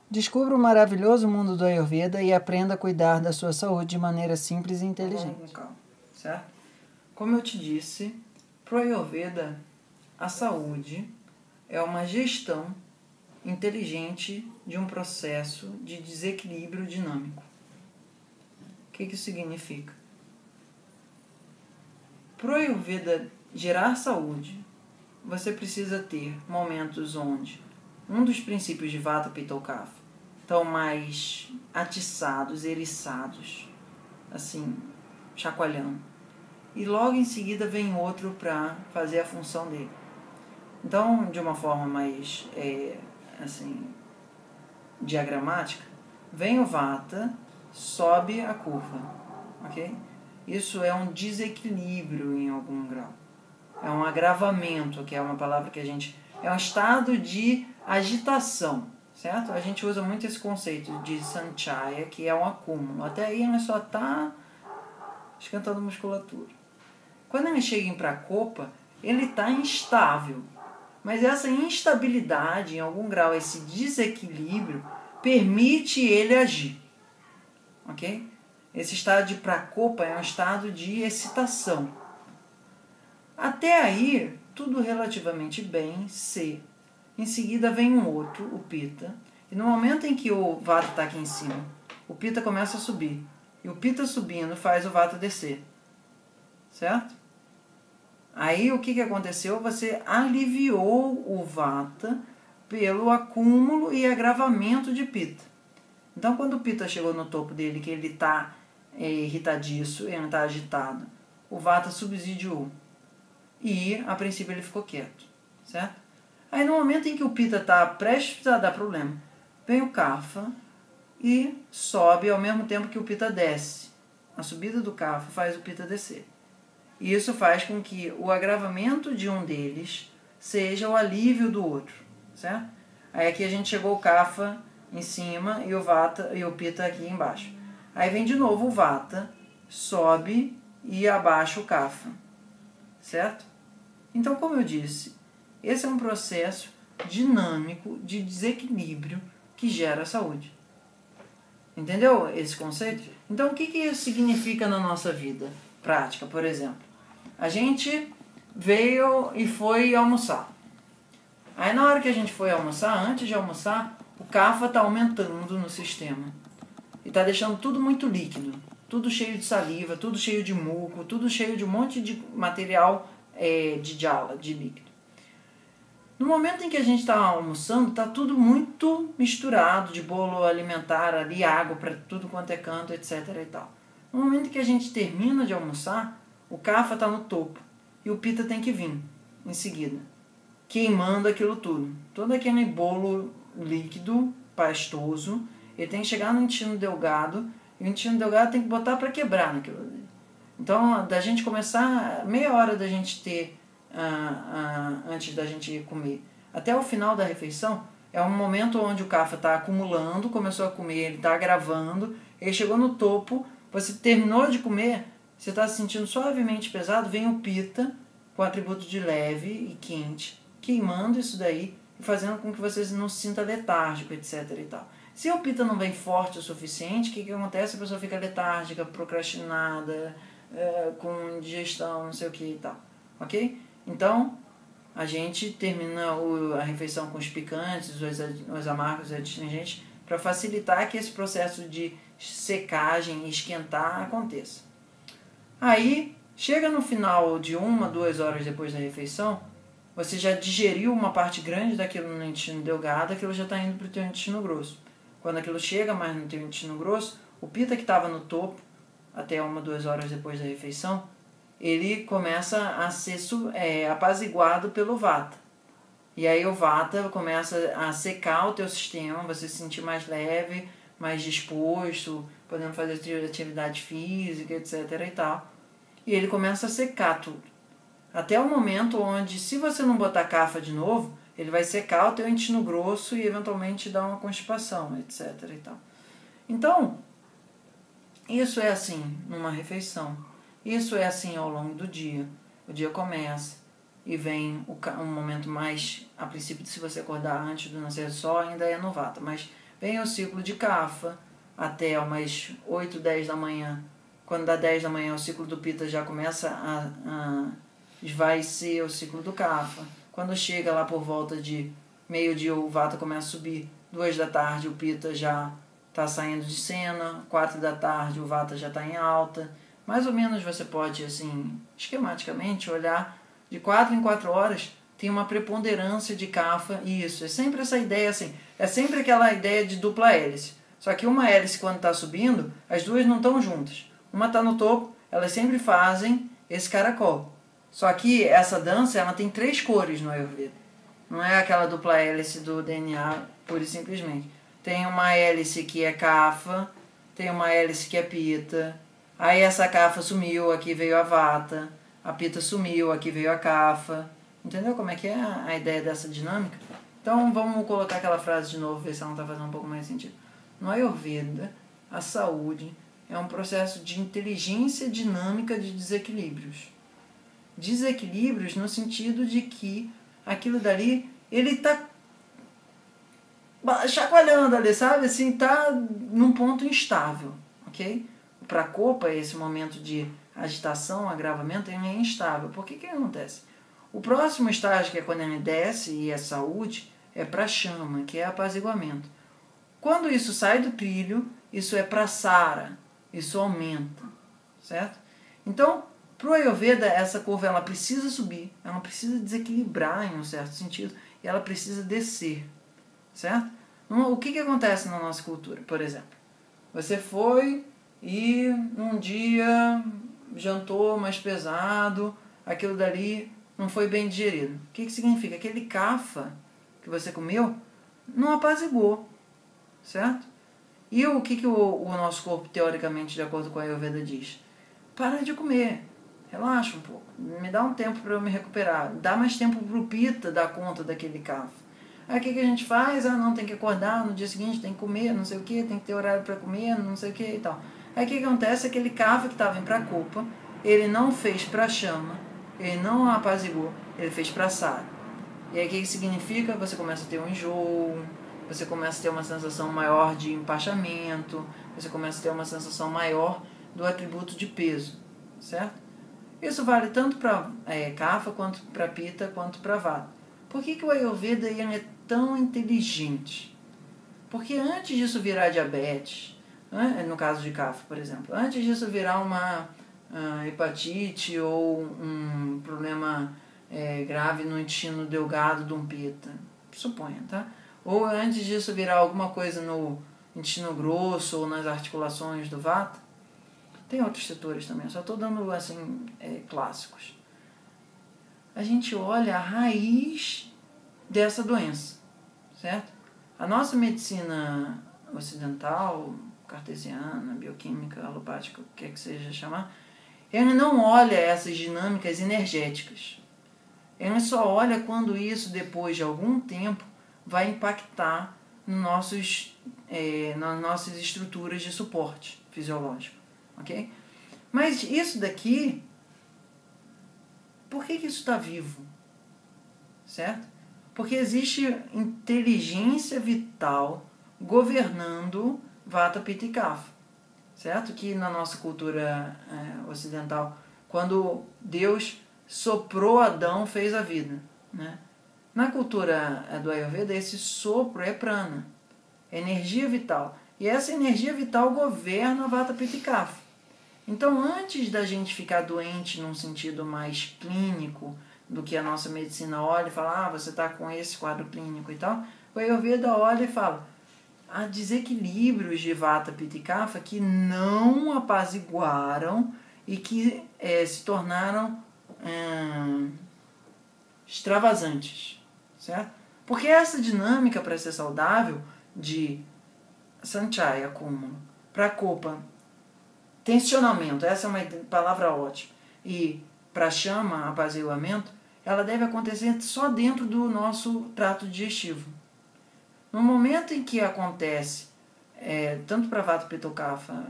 Descubra o maravilhoso mundo do Ayurveda e aprenda a cuidar da sua saúde de maneira simples e inteligente. Vamos com calma, certo? Como eu te disse, pro Ayurveda, a saúde é uma gestão inteligente de um processo de desequilíbrio dinâmico. O que isso significa? Pro Ayurveda gerar saúde, você precisa ter momentos onde um dos princípios de Vata, Pitta ou Kapha estão mais atiçados, eriçados, assim, chacoalhando. E logo em seguida vem outro para fazer a função dele. Então, de uma forma mais, assim, diagramática, vem o Vata, sobe a curva, ok? Isso é um desequilíbrio em algum grau. É um agravamento, que é uma palavra que a gente... É um estado de agitação, certo? A gente usa muito esse conceito de sanchaya, que é um acúmulo. Até aí ele só está esquentando musculatura. Quando ele chega em prakopa, ele está instável. Mas essa instabilidade, em algum grau, esse desequilíbrio, permite ele agir. Ok? Esse estado de prakopa é um estado de excitação. Até aí, tudo relativamente bem, C. Em seguida vem um outro, o Pitta. E no momento em que o Vata está aqui em cima, o Pitta começa a subir. E o Pitta subindo faz o Vata descer. Certo? Aí o que aconteceu? Você aliviou o Vata pelo acúmulo e agravamento de Pitta. Então quando o Pitta chegou no topo dele, que ele está irritadiço, ele está agitado, o Vata subsidiou. E a princípio ele ficou quieto. Certo? Aí no momento em que o Pitta está prestes a dar problema, vem o Kapha e sobe ao mesmo tempo que o Pitta desce. A subida do Kapha faz o Pitta descer. E isso faz com que o agravamento de um deles seja o alívio do outro, certo? Aí aqui a gente chegou o Kapha em cima e o Vata e o Pitta aqui embaixo. Aí vem de novo o Vata, sobe e abaixa o Kapha, certo? Então, como eu disse, esse é um processo dinâmico de desequilíbrio que gera saúde. Entendeu esse conceito? Então, o que isso significa na nossa vida prática, por exemplo? A gente veio e foi almoçar. Aí na hora que a gente foi almoçar, antes de almoçar, o Kapha está aumentando no sistema. E está deixando tudo muito líquido. Tudo cheio de saliva, tudo cheio de muco, tudo cheio de um monte de material de jala, de líquido. No momento em que a gente está almoçando, está tudo muito misturado, de bolo alimentar ali, água para tudo quanto é canto, etc. e tal. No momento que a gente termina de almoçar, o Kapha está no topo e o Pitta tem que vir em seguida, queimando aquilo tudo. Todo aquele bolo líquido, pastoso, ele tem que chegar no intestino delgado e o intestino delgado tem que botar para quebrar naquilo ali. Então, da gente começar, meia hora da gente ter, antes da gente comer, até o final da refeição, é um momento onde o Kapha está acumulando, começou a comer, ele está agravando, ele chegou no topo, você terminou de comer, você está se sentindo suavemente pesado, vem o Pitta, com atributo de leve e quente, queimando isso daí e fazendo com que você não se sinta letárgico, etc. e tal. Se o Pitta não vem forte o suficiente, o que acontece? A pessoa fica letárgica, procrastinada, com digestão, não sei o que e tal. Ok? Então, a gente termina a refeição com os picantes, os amargos e astringentes, para facilitar que esse processo de secagem e esquentar aconteça. Aí, chega no final de 1, 2 horas depois da refeição, você já digeriu uma parte grande daquilo no intestino delgado, aquilo já está indo para o teu intestino grosso. Quando aquilo chega mais no teu intestino grosso, o Pitta que estava no topo, até 1, 2 horas depois da refeição, ele começa a ser apaziguado pelo Vata. E aí o Vata começa a secar o teu sistema, você se sentir mais leve, mais disposto, podendo fazer atividade física, etc. e tal. E ele começa a secar tudo. Até o momento onde, se você não botar Kapha de novo, ele vai secar o teu intestino grosso e eventualmente dar uma constipação, etc. e tal. Então, isso é assim numa refeição. Isso é assim ao longo do dia. O dia começa e vem um momento mais, a princípio, se você acordar antes do nascer do sol, ainda é no Vata, mas vem o ciclo de Kapha até umas 8, 10 da manhã. Quando dá 10 da manhã, o ciclo do Pitta já começa a esvaecer o ciclo do Kapha. Quando chega lá por volta de meio-dia, o Vata começa a subir. 2 da tarde, o Pitta já está saindo de cena. 4 da tarde, o Vata já está em alta. Mais ou menos você pode, assim, esquematicamente, olhar de 4 em 4 horas, tem uma preponderância de Kapha. Isso, é sempre essa ideia, assim, é sempre aquela ideia de dupla hélice. Só que uma hélice, quando está subindo, as duas não estão juntas. Uma está no topo, elas sempre fazem esse caracol. Só que essa dança, ela tem 3 cores no Ayurveda. Não é aquela dupla hélice do DNA, pura e simplesmente. Tem uma hélice que é Kapha, tem uma hélice que é Pitta. Aí essa Kapha sumiu, aqui veio a Vata. A Pitta sumiu, aqui veio a Kapha. Entendeu como é que é a ideia dessa dinâmica? Então vamos colocar aquela frase de novo, ver se ela não está fazendo um pouco mais sentido. No Ayurveda, a saúde é um processo de inteligência dinâmica de desequilíbrios. Desequilíbrios no sentido de que aquilo dali, ele está chacoalhando ali, sabe? Assim, está num ponto instável, ok? Para a copa, esse momento de agitação, agravamento, ele é instável. Por que acontece? O próximo estágio, que é quando ele desce e é saúde, é para chama, que é apaziguamento. Quando isso sai do trilho, isso é para sara, isso aumenta, certo? Então, para o Ayurveda, essa curva ela precisa subir, ela precisa desequilibrar em um certo sentido, e ela precisa descer, certo? O que acontece na nossa cultura, por exemplo? Você foi e um dia jantou mais pesado, aquilo dali não foi bem digerido. O que significa? Aquele Kapha que você comeu não apaziguou, certo? E o que o nosso corpo, teoricamente, de acordo com a Ayurveda, diz? Para de comer, relaxa um pouco, me dá um tempo para eu me recuperar, dá mais tempo para o Pitta dar conta daquele Kapha. Aí o que a gente faz? Não, tem que acordar no dia seguinte, tem que comer, não sei o que, tem que ter horário para comer, não sei o que e tal. Aí o que acontece? Aquele Kapha que estava indo para a copa, ele não fez para a chama, ele não apaziguou, ele fez para sara. E aí o que significa? Você começa a ter um enjoo, você começa a ter uma sensação maior de empachamento, você começa a ter uma sensação maior do atributo de peso, certo? Isso vale tanto para Kapha, quanto para Pitta, quanto para Vata. Por que o Ayurveda é tão inteligente? Porque antes disso virar diabetes, no caso de Kapha, por exemplo, antes disso virar uma hepatite ou um problema grave no intestino delgado de um Pitta, suponha, tá? Ou antes disso virar alguma coisa no intestino grosso ou nas articulações do Vata, tem outros setores também, só estou dando assim clássicos. A gente olha a raiz dessa doença, certo? A nossa medicina ocidental, cartesiana, bioquímica, alopática, o que quer que seja chamar, ela não olha essas dinâmicas energéticas. Ela só olha quando isso, depois de algum tempo, vai impactar nas nossas estruturas de suporte fisiológico, ok? Mas isso daqui, por que isso está vivo? Certo? Porque existe inteligência vital governando Vata, Pitta e Kapha. Certo? Que na nossa cultura ocidental, quando Deus soprou Adão, fez a vida, né? Na cultura do Ayurveda, esse sopro é prana, é energia vital. E essa energia vital governa Vata, Pitta e Kapha. Então, antes da gente ficar doente num sentido mais clínico, do que a nossa medicina olha e fala, você está com esse quadro clínico e tal, o Ayurveda olha e fala, há desequilíbrios de Vata, Pitta e Kapha que não apaziguaram e que se tornaram extravasantes, certo? Porque essa dinâmica, para ser saudável, de sanchaya, acúmulo, para copa, tensionamento, essa é uma palavra ótima, e para chama, apaziguamento, ela deve acontecer só dentro do nosso trato digestivo. No momento em que acontece, tanto para Vata, Pitta ou Kapha,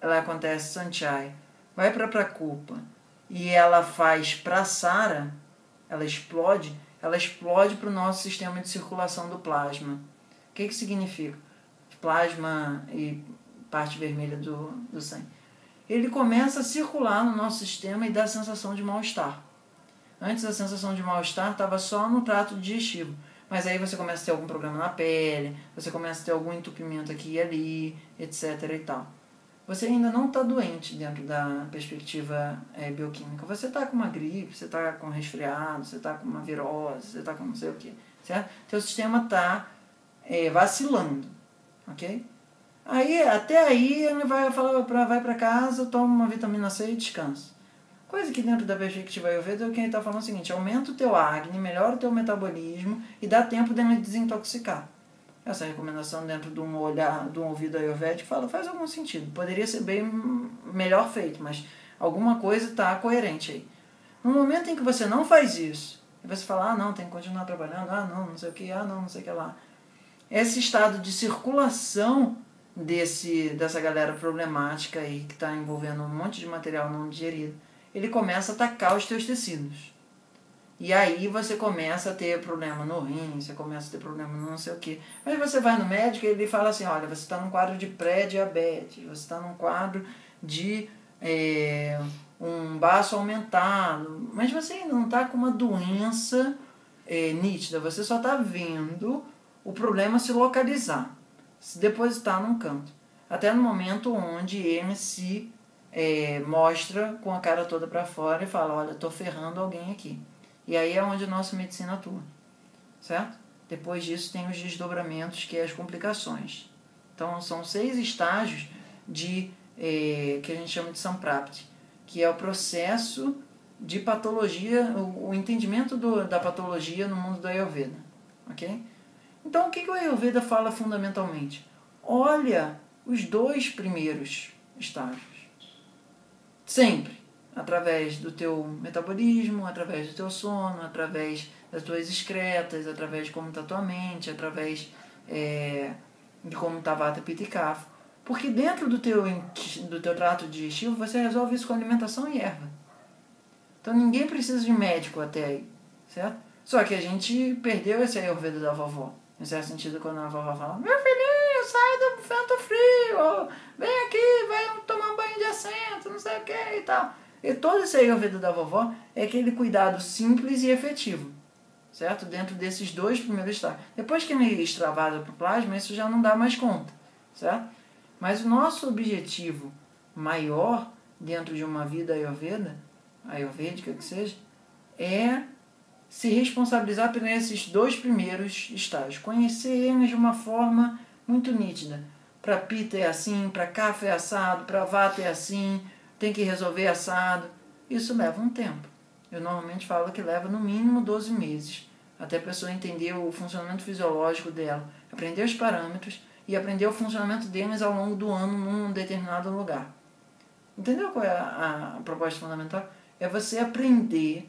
ela acontece sanchaya, vai para prakopa, e ela faz prasara, ela explode para o nosso sistema de circulação do plasma. O que significa? plasma e parte vermelha do sangue. Ele começa a circular no nosso sistema e dá a sensação de mal-estar. Antes a sensação de mal-estar estava só no trato digestivo, mas aí você começa a ter algum problema na pele, você começa a ter algum entupimento aqui e ali, etc. e tal. Você ainda não está doente dentro da perspectiva bioquímica. Você está com uma gripe, você está com um resfriado, você está com uma virose, você está com não sei o que, certo? Teu sistema está vacilando, ok? Aí, até aí, ele vai para casa, toma uma vitamina C e descansa. Coisa que dentro da perspectiva Ayurveda é o que ele está falando o seguinte: aumenta o teu Agni, melhora o teu metabolismo e dá tempo de ele desintoxicar. Essa recomendação dentro de um ouvido ayurvédico faz algum sentido. Poderia ser bem melhor feito, mas alguma coisa está coerente aí. No momento em que você não faz isso, e você fala, não, tem que continuar trabalhando, não sei o que, não sei o que lá. Esse estado de circulação dessa galera problemática aí, que está envolvendo um monte de material não digerido, ele começa a atacar os teus tecidos. E aí você começa a ter problema no rim, você começa a ter problema no não sei o que. Mas você vai no médico e ele fala assim, olha, você está num quadro de pré-diabetes, você está num quadro de um baço aumentado, mas você ainda não está com uma doença nítida, você só está vendo o problema se localizar, se depositar num canto. Até no momento onde ele se mostra com a cara toda para fora e fala, olha, estou ferrando alguém aqui. E aí é onde a nossa medicina atua, certo? Depois disso tem os desdobramentos, que é as complicações. Então são 6 estágios que a gente chama de Samprapti, que é o processo de patologia, o entendimento da patologia no mundo do Ayurveda, ok? Então o que o Ayurveda fala fundamentalmente? Olha os 2 primeiros estágios, sempre. Através do teu metabolismo, através do teu sono, através das tuas excretas, através de como está a tua mente, através de como está Vata, Pitta e Kapha. Porque dentro do teu trato digestivo, você resolve isso com alimentação e erva. Então ninguém precisa de médico até aí, certo? Só que a gente perdeu esse Ayurveda da vovó. Em certo sentido, quando a vovó fala, meu filhinho, sai do vento frio, vem aqui, vai tomar um banho de assento, não sei o que e tal. E todo esse Ayurveda da vovó é aquele cuidado simples e efetivo, certo? Dentro desses 2 primeiros estágios. Depois que ele extravasa para o plasma, isso já não dá mais conta, certo? Mas o nosso objetivo maior dentro de uma vida ayurvédica que seja, é se responsabilizar por esses 2 primeiros estágios. Conhecer eles de uma forma muito nítida. Para Pitta é assim, para Kapha é assado, para Vata é assim, tem que resolver assado. Isso leva um tempo. Eu normalmente falo que leva no mínimo 12 meses, até a pessoa entender o funcionamento fisiológico dela, aprender os parâmetros e aprender o funcionamento deles ao longo do ano num determinado lugar. Entendeu qual é a proposta fundamental? É você aprender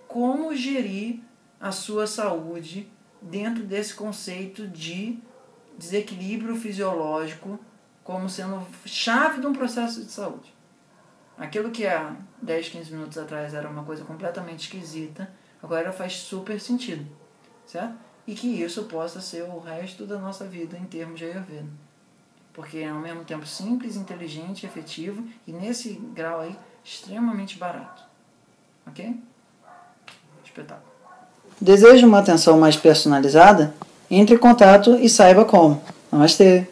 como gerir a sua saúde dentro desse conceito de desequilíbrio fisiológico como sendo chave de um processo de saúde. Aquilo que há 10, 15 minutos atrás era uma coisa completamente esquisita, agora faz super sentido, certo? E que isso possa ser o resto da nossa vida em termos de Ayurveda. Porque é ao mesmo tempo simples, inteligente, efetivo e nesse grau aí extremamente barato. Ok? Espetáculo. Deseja uma atenção mais personalizada? Entre em contato e saiba como. Namastê!